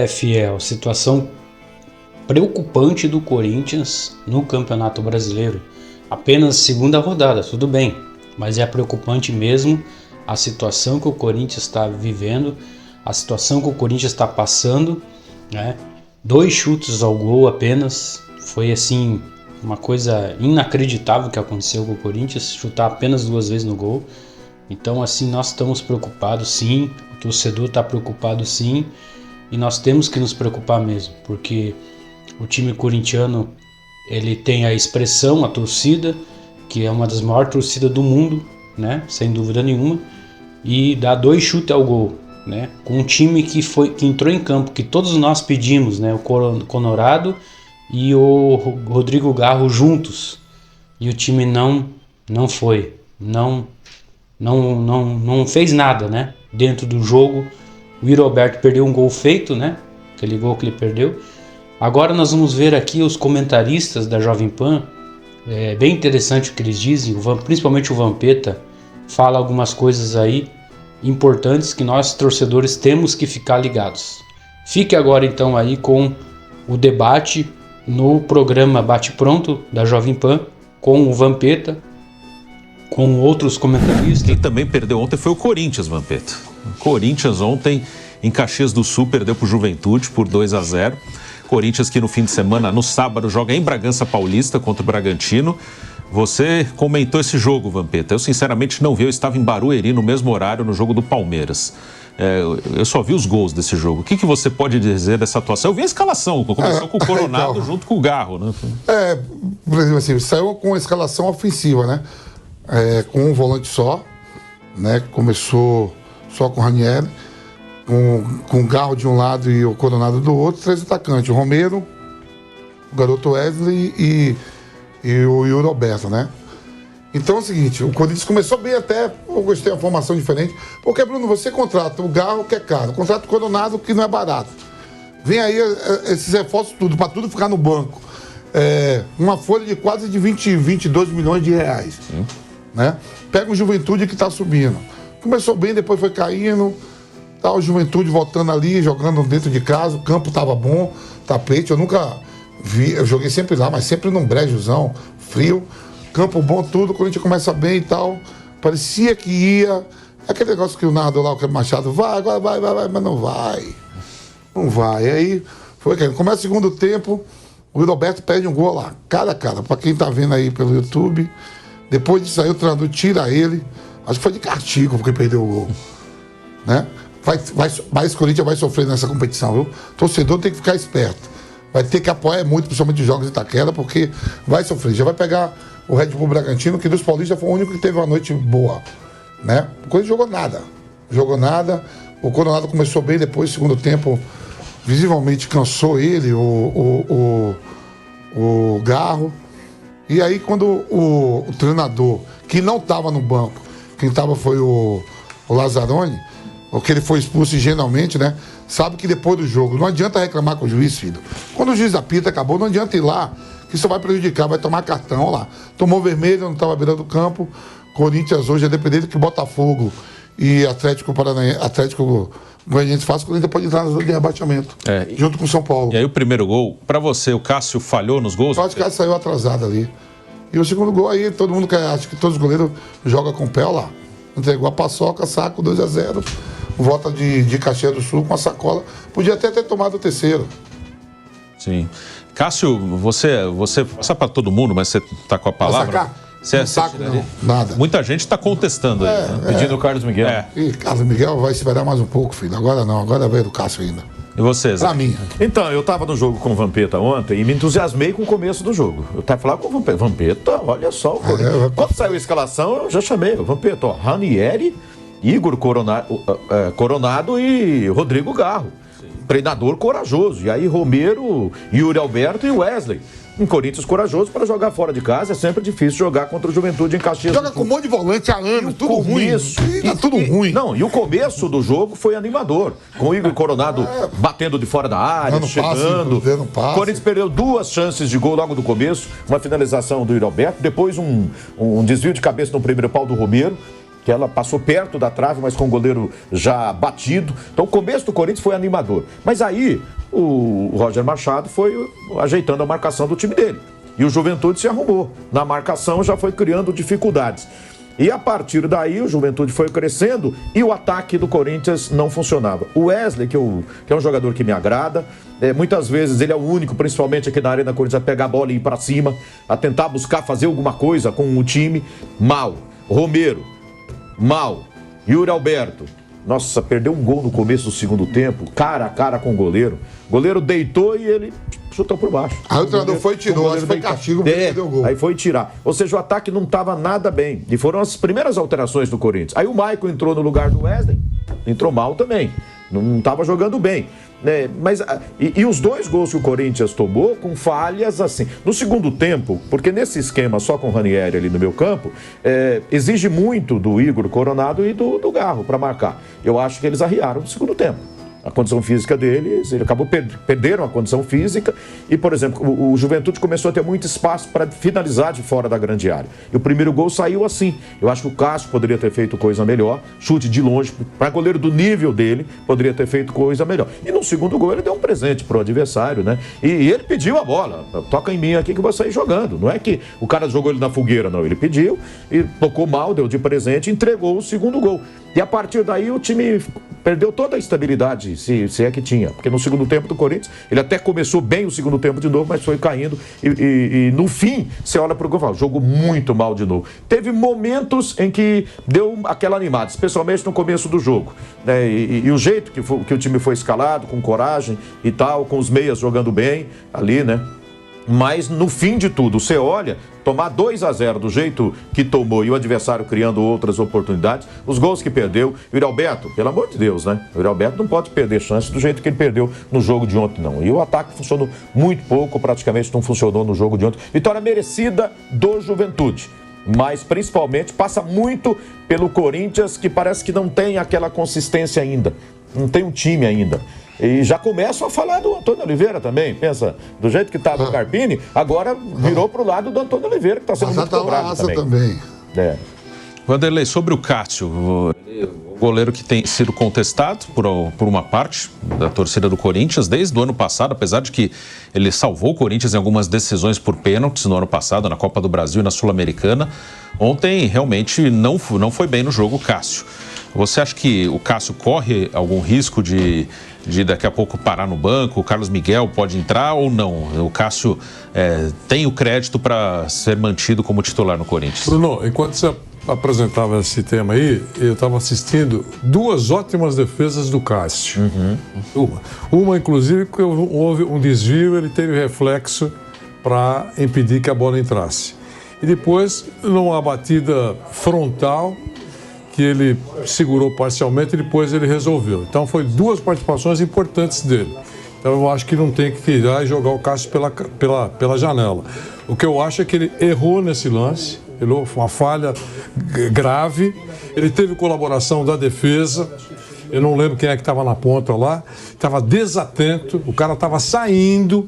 Fiel, situação preocupante do Corinthians no Campeonato Brasileiro. Apenas segunda rodada, tudo bem, mas é preocupante mesmo a situação que o Corinthians está vivendo, a situação que o Corinthians está passando, né? 2 chutes ao gol apenas, foi assim uma coisa inacreditável que aconteceu com o Corinthians, chutar apenas 2 vezes no gol. Então assim, nós estamos preocupados sim, o torcedor está preocupado sim, e nós temos que nos preocupar mesmo, porque o time corintiano, ele tem a expressão, a torcida, que é uma das maiores torcidas do mundo, né? Sem dúvida nenhuma, e dá 2 chutes ao gol, né? Com um time que entrou em campo, que todos nós pedimos, né? O Colorado e o Rodrigo Garro juntos, e o time não foi, não fez nada, né? Dentro do jogo, o Yuri Alberto perdeu um gol feito, né? Aquele gol que ele perdeu. Agora nós vamos ver aqui os comentaristas da Jovem Pan. É bem interessante o que eles dizem, principalmente o Vampeta fala algumas coisas aí importantes que nós torcedores temos que ficar ligados. Fique agora então aí com o debate no programa Bate Pronto da Jovem Pan com o Vampeta, com outros comentaristas. Quem também perdeu ontem foi o Corinthians, Vampeta. O Corinthians ontem em Caxias do Sul perdeu para o Juventude por 2-0. Corinthians que no fim de semana, no sábado, joga em Bragança Paulista contra o Bragantino. Você comentou esse jogo, Vampeta. Eu sinceramente não vi, eu estava em Barueri no mesmo horário no jogo do Palmeiras. Eu só vi os gols desse jogo. O que você pode dizer dessa atuação? Eu vi a escalação, começou com o Coronado então, junto com o Garro, né? Por exemplo assim, saiu com a escalação ofensiva, né? Com um volante só, né? Começou só com o Ranieri, com o Garro de um lado e o Coronado do outro, 3 atacantes, o Romero, o garoto Wesley e o Yuri Alberto, né? Então é o seguinte, o Corinthians começou bem até, eu gostei da formação diferente, porque, Bruno, você contrata o Garro, que é caro, contrata o Coronado, que não é barato. Vem aí esses reforços tudo, para tudo ficar no banco. Uma folha de quase de 22 milhões de reais. Né? Pega o Juventude que está subindo. Começou bem, depois foi caindo. Tá o Juventude voltando ali, jogando dentro de casa, o campo tava bom, tapete, eu nunca vi, eu joguei sempre lá, mas sempre num brejozão, frio, campo bom, tudo, quando a gente começa bem e tal, parecia que ia, aquele negócio que o narrador lá, o Machado, vai, agora vai, mas não vai, e aí, foi que começa o segundo tempo, o Roberto perde um gol lá, cara a cara, pra quem tá vendo aí pelo YouTube, depois disso aí o treinador tira ele, acho que foi de castigo porque perdeu o gol, né? Mas o Corinthians vai sofrer nessa competição, viu? O torcedor tem que ficar esperto. Vai ter que apoiar muito, principalmente os jogos de Itaquera, porque vai sofrer. Já vai pegar o Red Bull Bragantino, que dos paulistas foi o único que teve uma noite boa, né? O Corinthians jogou nada. O Coronado começou bem, depois, segundo tempo, visivelmente cansou ele, o Garro. E aí, quando o treinador, que não estava no banco, quem estava foi o Lazzaroni, porque ele foi expulso ingenuamente, né? Sabe que depois do jogo, não adianta reclamar com o juiz, filho. Quando o juiz apita, acabou, não adianta ir lá, que isso vai prejudicar, vai tomar cartão, ó lá. Tomou vermelho, não estava beirando o campo. Corinthians hoje é dependente que Botafogo e Atlético Goianiense façam, o Corinthians pode entrar na zona de rebaixamento, junto com o São Paulo. E aí o primeiro gol, pra você, o Cássio falhou nos gols? Eu acho que o Cássio saiu atrasado ali. E o segundo gol aí, todo mundo acha que todos os goleiros jogam com o pé, ó lá. Entregou a paçoca, saco, 2-0. Volta de Caxias do Sul com a sacola. Podia até ter tomado o terceiro. Sim. Cássio, você passa para todo mundo, mas você está com a palavra. Não saco, não. Nada. Muita gente está contestando aí. Né? Pedindo o Carlos Miguel. E Carlos Miguel vai esperar mais um pouco, filho. Agora não, agora veio do Cássio ainda. E você, Zé? Pra mim. Então, eu estava no jogo com o Vampeta ontem e me entusiasmei com o começo do jogo. Eu estava falando com o Vampeta. Vampeta, olha só. Quando saiu a escalação, eu já chamei o Vampeta. Ó, Ranieri, Igor Coronado e Rodrigo Garro. Treinador corajoso. E aí Romero, Yuri Alberto e Wesley. Um Corinthians corajoso para jogar fora de casa. É sempre difícil jogar contra o Juventude em Caxias. Joga com um monte de volante há anos, tudo ruim. Tudo ruim. Não, e o começo do jogo foi animador. Com o Igor Coronado batendo de fora da área, chegando. O Corinthians perdeu 2 chances de gol logo do começo. Uma finalização do Yuri Alberto. Depois um desvio de cabeça no primeiro pau do Romero, que ela passou perto da trave, mas com o goleiro já batido. Então o começo do Corinthians foi animador. Mas aí o Roger Machado foi ajeitando a marcação do time dele. E o Juventude se arrumou. Na marcação já foi criando dificuldades. E a partir daí o Juventude foi crescendo e o ataque do Corinthians não funcionava. O Wesley, que é um jogador que me agrada, muitas vezes ele é o único, principalmente aqui na Arena Corinthians, a pegar a bola e ir para cima, a tentar buscar fazer alguma coisa com o time. Mal. Romero, mal. Yuri Alberto. Nossa, perdeu um gol no começo do segundo tempo, cara a cara com o goleiro. O goleiro deitou e ele chutou por baixo. Aí o treinador foi e tirou, acho que foi castigo porque perdeu o gol. Aí foi tirar. Ou seja, o ataque não estava nada bem. E foram as primeiras alterações do Corinthians. Aí o Maicon entrou no lugar do Wesley, entrou mal também. Não estava jogando bem. Mas os 2 gols que o Corinthians tomou com falhas assim. No segundo tempo, porque nesse esquema só com o Ranieri ali no meu campo, exige muito do Igor Coronado e do Garro para marcar. Eu acho que eles arriaram no segundo tempo. A condição física deles, ele acabou perderam a condição física e, por exemplo, o Juventude começou a ter muito espaço para finalizar de fora da grande área. E o primeiro gol saiu assim. Eu acho que o Cássio poderia ter feito coisa melhor, chute de longe, para goleiro do nível dele, poderia ter feito coisa melhor. E no segundo gol ele deu um presente pro adversário, né? E ele pediu a bola, toca em mim aqui que eu vou sair jogando. Não é que o cara jogou ele na fogueira, não. Ele pediu e tocou mal, deu de presente e entregou o segundo gol. E a partir daí o time perdeu toda a estabilidade, se é que tinha. Porque no segundo tempo do Corinthians, ele até começou bem o segundo tempo de novo, mas foi caindo. E no fim, você olha para o gol e fala, jogou muito mal de novo. Teve momentos em que deu aquela animada, especialmente no começo do jogo. Né? E o jeito que o time foi escalado, com coragem e tal, com os meias jogando bem ali, né? Mas no fim de tudo, você olha, tomar 2-0 do jeito que tomou e o adversário criando outras oportunidades, os gols que perdeu, o Yuri Alberto, pelo amor de Deus, né? O Yuri Alberto não pode perder chance do jeito que ele perdeu no jogo de ontem, não. E o ataque funcionou muito pouco, praticamente não funcionou no jogo de ontem. Vitória merecida do Juventude, mas principalmente passa muito pelo Corinthians, que parece que não tem aquela consistência ainda, não tem um time ainda. E já começam a falar do Antônio Oliveira também. Pensa, do jeito que estava o Carpini, agora virou para o lado do Antônio Oliveira, que está sendo muito cobrado também. Vanderlei, sobre o Cássio, o goleiro que tem sido contestado por uma parte da torcida do Corinthians desde o ano passado, apesar de que ele salvou o Corinthians em algumas decisões por pênaltis no ano passado, na Copa do Brasil e na Sul-Americana. Ontem realmente não foi bem no jogo o Cássio. Você acha que o Cássio corre algum risco de daqui a pouco parar no banco? O Carlos Miguel pode entrar ou não? O Cássio tem o crédito para ser mantido como titular no Corinthians? Bruno, enquanto você apresentava esse tema aí, eu estava assistindo 2 ótimas defesas do Cássio. Uma, inclusive, que houve um desvio, ele teve reflexo para impedir que a bola entrasse. E depois, numa batida frontal, que ele segurou parcialmente e depois ele resolveu. Então, foi 2 participações importantes dele. Então, eu acho que não tem que tirar e jogar o Cássio pela janela. O que eu acho é que ele errou nesse lance, uma falha grave. Ele teve colaboração da defesa. Eu não lembro quem é que estava na ponta lá. Estava desatento. O cara estava saindo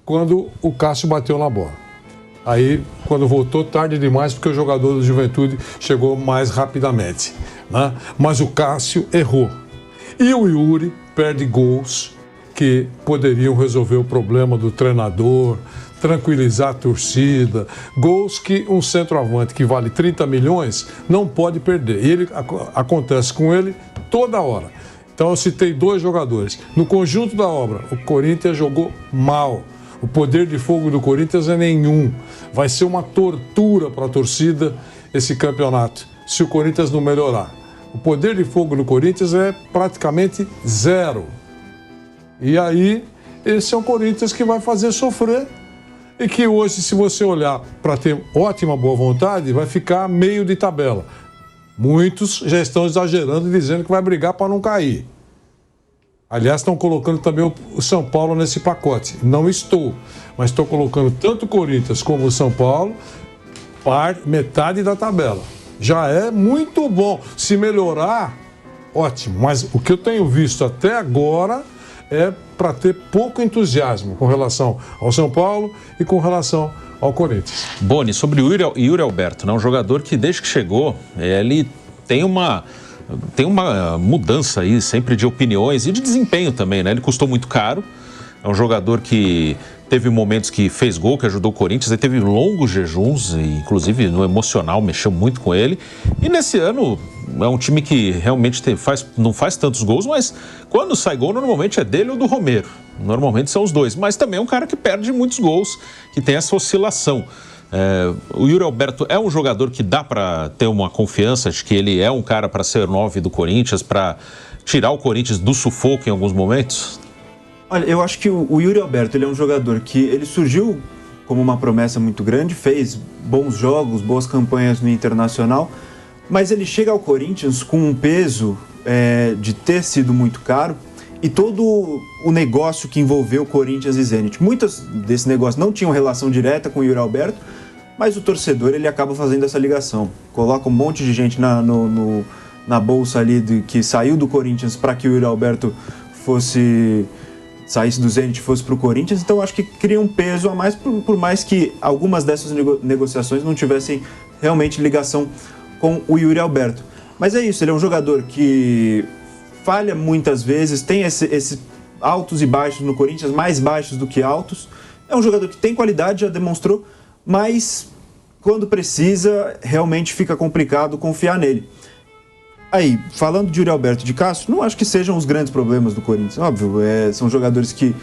quando o Cássio bateu na bola. Aí, quando voltou, tarde demais, porque o jogador do Juventude chegou mais rapidamente, né? Mas o Cássio errou. E o Yuri perde gols que poderiam resolver o problema do treinador, tranquilizar a torcida. Gols que um centroavante que vale 30 milhões não pode perder. E acontece com ele toda hora. Então, eu citei 2 jogadores. No conjunto da obra, o Corinthians jogou mal. O poder de fogo do Corinthians é nenhum. Vai ser uma tortura para a torcida esse campeonato, se o Corinthians não melhorar. O poder de fogo do Corinthians é praticamente 0. E aí, esse é o Corinthians que vai fazer sofrer. E que hoje, se você olhar para ter ótima boa vontade, vai ficar meio de tabela. Muitos já estão exagerando e dizendo que vai brigar para não cair. Aliás, estão colocando também o São Paulo nesse pacote. Não estou, mas estou colocando tanto o Corinthians como o São Paulo metade da tabela. Já é muito bom. Se melhorar, ótimo. Mas o que eu tenho visto até agora é para ter pouco entusiasmo com relação ao São Paulo e com relação ao Corinthians. Boni, sobre o Yuri Alberto, né? Um jogador que desde que chegou, ele tem uma mudança aí sempre de opiniões e de desempenho também, né? Ele custou muito caro, é um jogador que teve momentos que fez gol, que ajudou o Corinthians, ele teve longos jejuns, e inclusive no emocional mexeu muito com ele. E nesse ano é um time que realmente não faz tantos gols, mas quando sai gol normalmente é dele ou do Romero. Normalmente são os dois, mas também é um cara que perde muitos gols, que tem essa oscilação. O Yuri Alberto é um jogador que dá para ter uma confiança de que ele é um cara para ser 9 do Corinthians, para tirar o Corinthians do sufoco em alguns momentos? Olha, eu acho que o Yuri Alberto, ele é um jogador que ele surgiu como uma promessa muito grande, fez bons jogos, boas campanhas no Internacional, mas ele chega ao Corinthians com um peso de ter sido muito caro e todo o negócio que envolveu Corinthians e Zenit. Muitos desses negócios não tinham relação direta com o Yuri Alberto, mas o torcedor ele acaba fazendo essa ligação. Coloca um monte de gente na bolsa ali que saiu do Corinthians para que o Yuri Alberto saísse do Zenit e fosse para o Corinthians, então acho que cria um peso a mais, por mais que algumas dessas negociações não tivessem realmente ligação com o Yuri Alberto. Mas é isso, ele é um jogador que falha muitas vezes, tem esses altos e baixos no Corinthians, mais baixos do que altos. É um jogador que tem qualidade, já demonstrou, mas quando precisa, realmente fica complicado confiar nele. Aí, falando de Yuri Alberto e de Cássio, não acho que sejam os grandes problemas do Corinthians. Óbvio, são jogadores que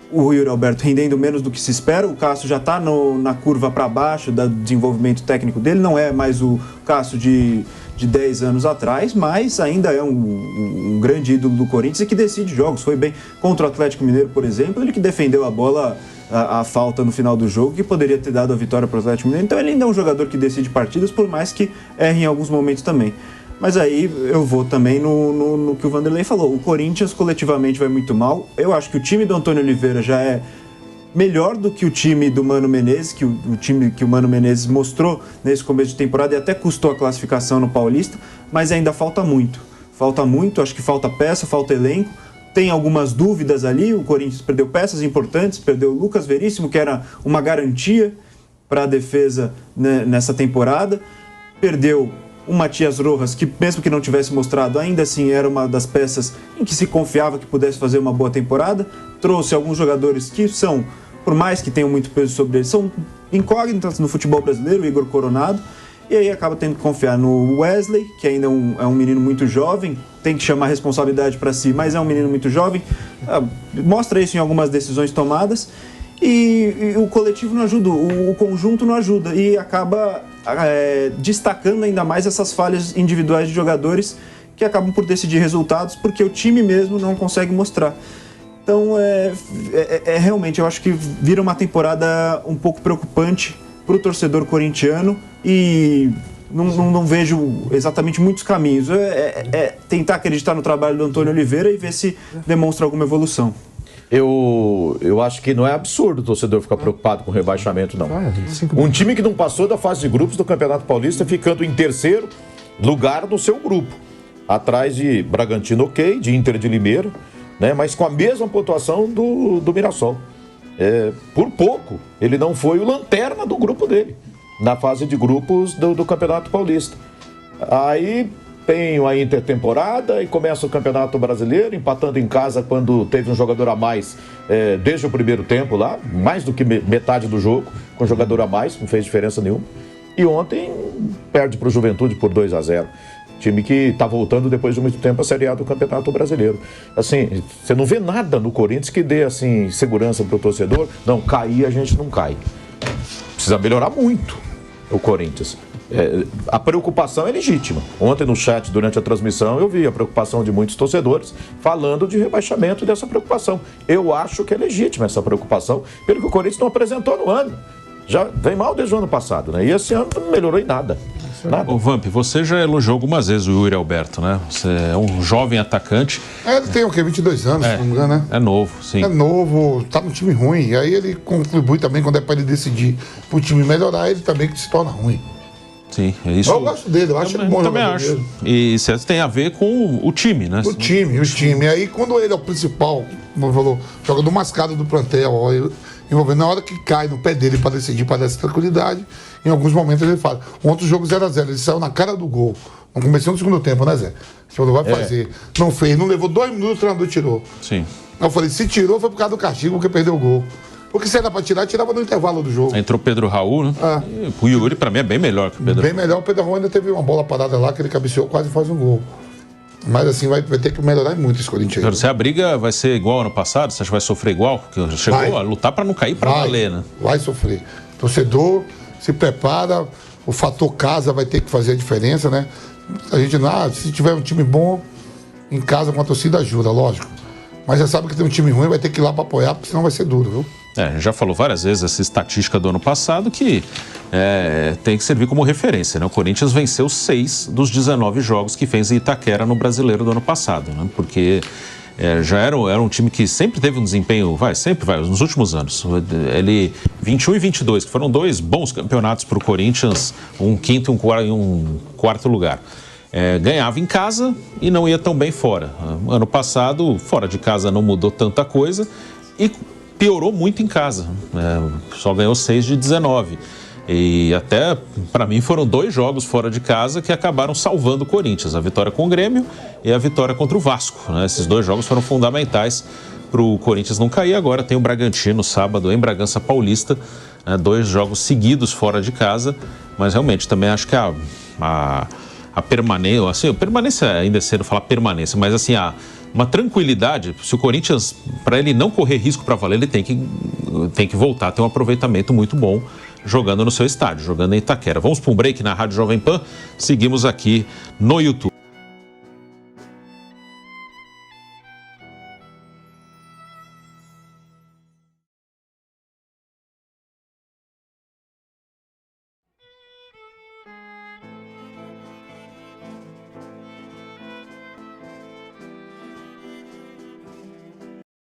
o Yuri Alberto rendendo menos do que se espera, o Cássio já está na curva para baixo do desenvolvimento técnico dele, não é mais o Cássio de 10 anos atrás, mas ainda é um grande ídolo do Corinthians e que decide jogos. Foi bem contra o Atlético Mineiro, por exemplo, ele que defendeu a bola, a falta no final do jogo, que poderia ter dado a vitória para o Atlético Mineiro. Então ele ainda é um jogador que decide partidas, por mais que erre em alguns momentos também. Mas aí eu vou também no que o Vanderlei falou. O Corinthians coletivamente vai muito mal. Eu acho que o time do Antônio Oliveira já é melhor do que o time do Mano Menezes, que o time que o Mano Menezes mostrou nesse começo de temporada e até custou a classificação no Paulista, mas ainda falta muito. Falta muito, acho que falta peça, falta elenco. Tem algumas dúvidas ali, o Corinthians perdeu peças importantes, perdeu o Lucas Veríssimo, que era uma garantia para a defesa, né, nessa temporada. Perdeu o Matias Rojas, que mesmo que não tivesse mostrado, ainda assim era uma das peças em que se confiava que pudesse fazer uma boa temporada. Trouxe alguns jogadores que são, por mais que tenham muito peso sobre eles, são incógnitas no futebol brasileiro, o Igor Coronado, e aí acaba tendo que confiar no Wesley, que ainda é um menino muito jovem, tem que chamar a responsabilidade para si, mas é um menino muito jovem, mostra isso em algumas decisões tomadas, e o coletivo não ajuda, o conjunto não ajuda, e acaba destacando ainda mais essas falhas individuais de jogadores que acabam por decidir resultados, porque o time mesmo não consegue mostrar. Então, realmente, eu acho que vira uma temporada um pouco preocupante para o torcedor corintiano e não vejo exatamente muitos caminhos. Tentar acreditar no trabalho do Antônio Oliveira e ver se demonstra alguma evolução. Eu acho que não é absurdo o torcedor ficar preocupado com o rebaixamento, não. Um time que não passou da fase de grupos do Campeonato Paulista, ficando em terceiro lugar no seu grupo, atrás de Bragantino, ok, de Inter de Limeira, né, mas com a mesma pontuação do Mirassol. Por pouco, ele não foi o lanterna do grupo dele, na fase de grupos do Campeonato Paulista. Aí tem a intertemporada e começa o Campeonato Brasileiro, empatando em casa quando teve um jogador a mais desde o primeiro tempo lá, mais do que metade do jogo, com um jogador a mais, não fez diferença nenhuma. E ontem perde para o Juventude por 2-0. Time que está voltando depois de muito tempo a Série A do Campeonato Brasileiro. Assim, você não vê nada no Corinthians que dê assim, segurança para o torcedor. Não, cair a gente não cai. Precisa melhorar muito o Corinthians. A preocupação é legítima. Ontem no chat, durante a transmissão, eu vi a preocupação de muitos torcedores falando de rebaixamento e dessa preocupação. Eu acho que é legítima essa preocupação, pelo que o Corinthians não apresentou no ano. Já vem mal desde o ano passado, né? E esse ano não melhorou em nada. Nada. Ô Vamp, você já elogiou algumas vezes o Yuri Alberto, né? Você é um jovem atacante. Ele tem o quê? 22 anos, se não me engano, né? É novo, sim. É novo, tá num time ruim. E aí ele contribui também quando é para ele decidir pro time melhorar, ele também que se torna ruim. Sim, é isso. Eu gosto dele, eu acho ele bom. Eu também acho. Mesmo. E isso tem a ver com o time, né? O time. E aí quando ele é o principal, como falou, joga do mascado do plantel, envolvendo na hora que cai no pé dele para decidir, para dar essa tranquilidade, em alguns momentos ele fala. Ontem o jogo 0-0, ele saiu na cara do gol. No começo do segundo tempo, né, Zé? Você falou, vai fazer. Não fez, não levou 2 minutos, o treinador tirou. Sim. Eu falei, se tirou foi por causa do castigo, porque perdeu o gol. Porque se era pra tirar, tirava no intervalo do jogo. Entrou Pedro Raul, né? O Yuri, pra mim, é bem melhor que o Pedro. Bem melhor, o Pedro Raul ainda teve uma bola parada lá, que ele cabeceou, quase faz um gol. Mas assim, vai ter que melhorar muito esse Corinthians. Se a briga vai ser igual ano passado, você acha que vai sofrer igual? Porque chegou a lutar pra não cair pra valer, né? Vai sofrer. Torcedor, se prepara, o fator casa vai ter que fazer a diferença, né? A gente, se tiver um time bom, em casa com a torcida ajuda, lógico. Mas já sabe que tem um time ruim, vai ter que ir lá pra apoiar, porque senão vai ser duro, viu? A gente já falou várias vezes essa estatística do ano passado que tem que servir como referência, né? O Corinthians venceu 6 dos 19 jogos que fez em Itaquera no Brasileiro do ano passado, né? Porque já era um time que sempre teve um desempenho, nos últimos anos. Ele 21 e 22, que foram 2 bons campeonatos para o Corinthians, um quinto e um quarto lugar. Ganhava em casa e não ia tão bem fora. Ano passado, fora de casa não mudou tanta coisa e piorou muito em casa. Só ganhou 6 de 19. E até, para mim, foram 2 jogos fora de casa que acabaram salvando o Corinthians. A vitória com o Grêmio e a vitória contra o Vasco, né? Esses 2 jogos foram fundamentais para o Corinthians não cair. Agora tem o Bragantino, sábado, em Bragança Paulista. 2 jogos seguidos fora de casa. Mas, realmente, também acho que a permanência... Assim, permanência ainda é cedo falar permanência, mas, assim, uma tranquilidade. Se o Corinthians, para ele não correr risco para valer, ele tem que voltar a ter um aproveitamento muito bom jogando no seu estádio, jogando em Itaquera. Vamos para um break na Rádio Jovem Pan, seguimos aqui no YouTube.